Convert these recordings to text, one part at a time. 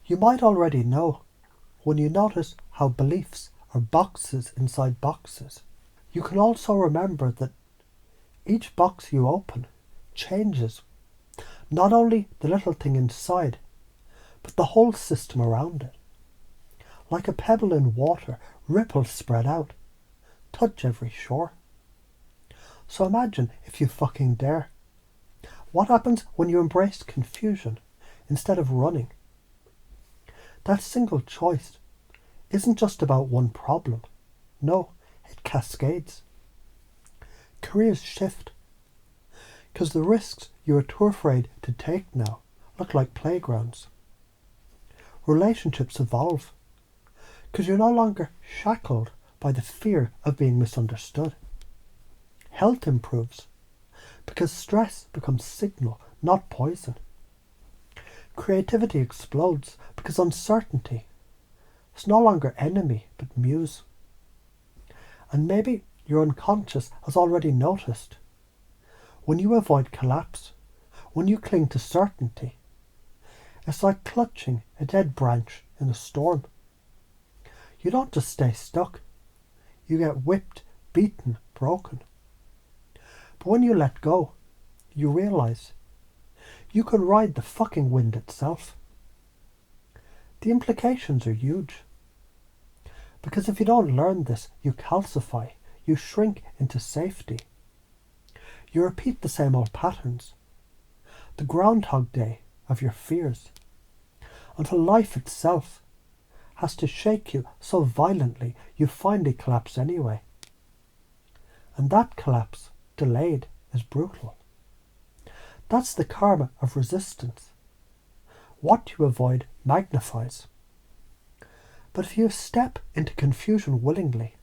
You might already know when you notice how beliefs are boxes inside boxes. You can also remember that each box you open changes not only the little thing inside, but the whole system around it. Like a pebble in water, ripples spread out, touch every shore. So imagine if you fucking dare. What happens when you embrace confusion instead of running? That single choice isn't just about one problem. No, it cascades. Careers shift, because the risks you are too afraid to take now look like playgrounds. Relationships evolve, because you're no longer shackled by the fear of being misunderstood. Health improves, because stress becomes signal, not poison. Creativity explodes, because uncertainty is no longer enemy, but muse. And maybe your unconscious has already noticed. When you avoid collapse, when you cling to certainty, it's like clutching a dead branch in a storm. You don't just stay stuck. You get whipped, beaten, broken. But when you let go, you realise you can ride the fucking wind itself. The implications are huge. Because if you don't learn this, you calcify, you shrink into safety. You repeat the same old patterns, the Groundhog Day of your fears, until life itself has to shake you so violently you finally collapse anyway. And that collapse, delayed, is brutal. That's the karma of resistance. What you avoid magnifies. But if you step into confusion willingly,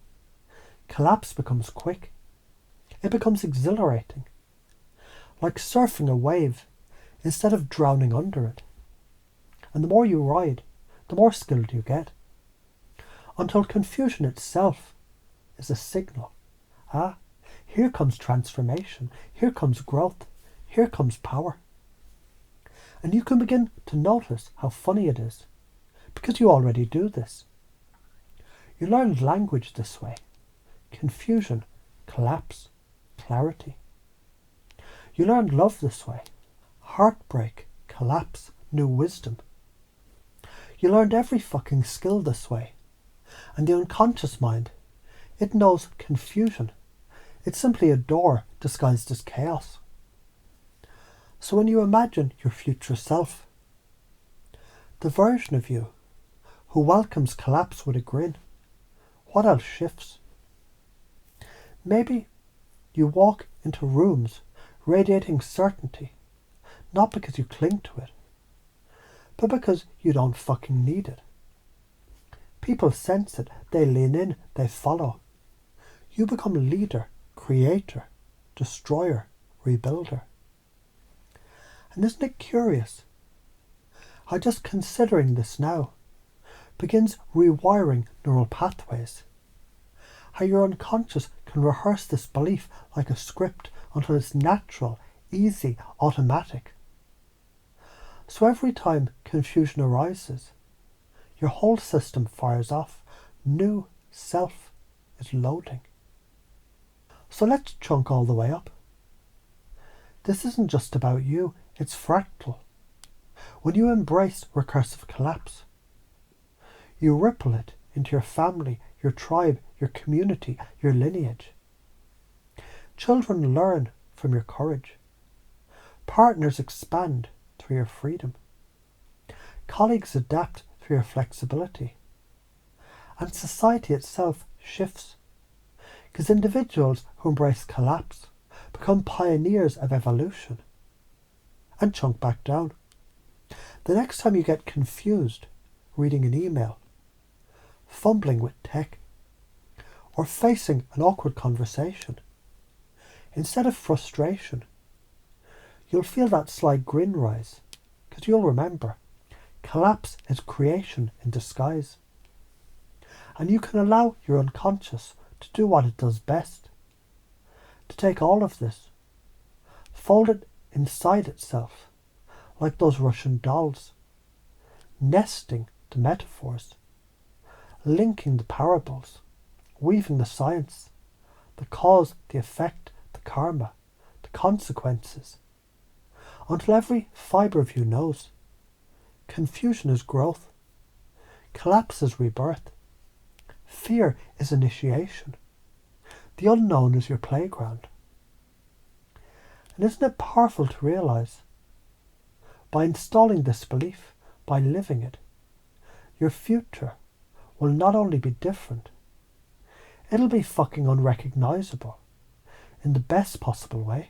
collapse becomes quick. It becomes exhilarating, like surfing a wave instead of drowning under it. And the more you ride, the more skilled you get, until confusion itself is a signal. Here comes transformation, here comes growth, here comes power. And you can begin to notice how funny it is, because you already do this. You learned language this way. Confusion, collapse, clarity. You learned love this way. Heartbreak, collapse, new wisdom. You learned every fucking skill this way. And the unconscious mind, it knows confusion. It's simply a door disguised as chaos. So when you imagine your future self, the version of you who welcomes collapse with a grin, what else shifts? Maybe you walk into rooms radiating certainty, not because you cling to it, but because you don't fucking need it. People sense it, they lean in, they follow. You become leader, creator, destroyer, rebuilder. And isn't it curious how just considering this now begins rewiring neural pathways? How your unconscious can rehearse this belief like a script until it's natural, easy, automatic. So every time confusion arises, your whole system fires off. New self is loading. So let's chunk all the way up. This isn't just about you, it's fractal. When you embrace recursive collapse, you ripple it into your family, your tribe, your community, your lineage. Children learn from your courage. Partners expand through your freedom. Colleagues adapt through your flexibility. And society itself shifts, because individuals who embrace collapse become pioneers of evolution and chunk back down. The next time you get confused reading an email, fumbling with tech, or facing an awkward conversation, instead of frustration, you'll feel that slight grin rise, because you'll remember, collapse is creation in disguise. And you can allow your unconscious to do what it does best, to take all of this, fold it inside itself, like those Russian dolls, nesting the metaphors, linking the parables, weaving the science, the cause, the effect, the karma, the consequences, until every fibre of you knows confusion is growth, collapse is rebirth, fear is initiation, the unknown is your playground. And isn't it powerful to realise, by installing this belief, by living it, your future will not only be different, it'll be fucking unrecognisable in the best possible way.